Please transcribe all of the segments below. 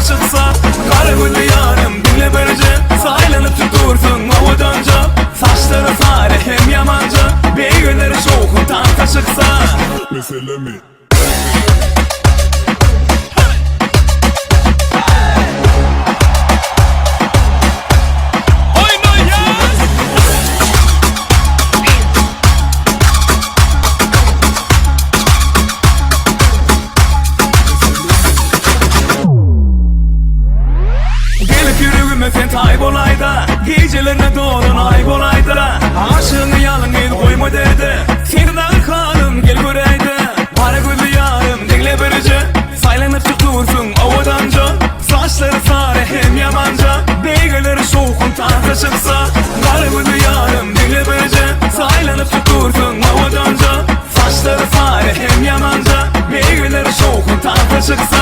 çıksa. Kara gülü yarım dinle böylece, saylanıp tutursun havadanca. Saçları sare hem yamanca, beygirleri şokun tahta çıksa. Mesele mi? Sen taybolayda, gecelerine doğrun aybolayda. Aşığını yalın el koyma derdi, seni de ırkalım gel göreydi. Para gülü yarım dinle böylece, saylanıp çıktursun avadanca. Saçları sare hem yamanca, beygirleri şokun tahta çıksa. Para gülü yarım dinle böylece, saylanıp çıktursun avadanca. Saçları sare hem yamanca, beygirleri şokun tahta çıksa.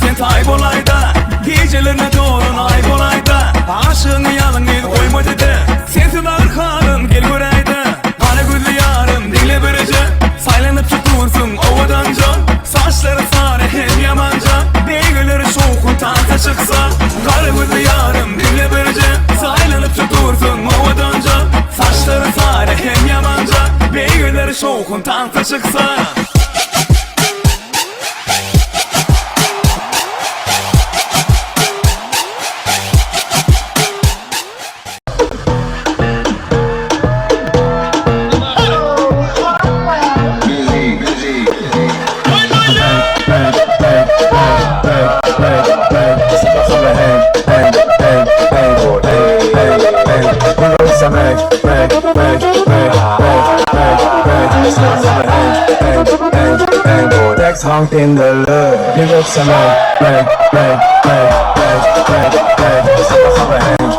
Sen taybolayda, gecelerine doğrun aybolayda. Aşığını yalın el koyma dedi, sensiz ırkalım gel göreydi. Kara gülü yarım dinle böylece, saylanıp çıktursun avadanca. Saçları sare hem yamanca, beygirleri şokun tahta çıksa. Kara gülü yarım dinle böylece, saylanıp çıktursun avadanca. Saçları sare hem yamanca, beygirleri şokun tahta çıksa. Honk in the love, give up some bang, bang, bang, bang, bang, bang, bang.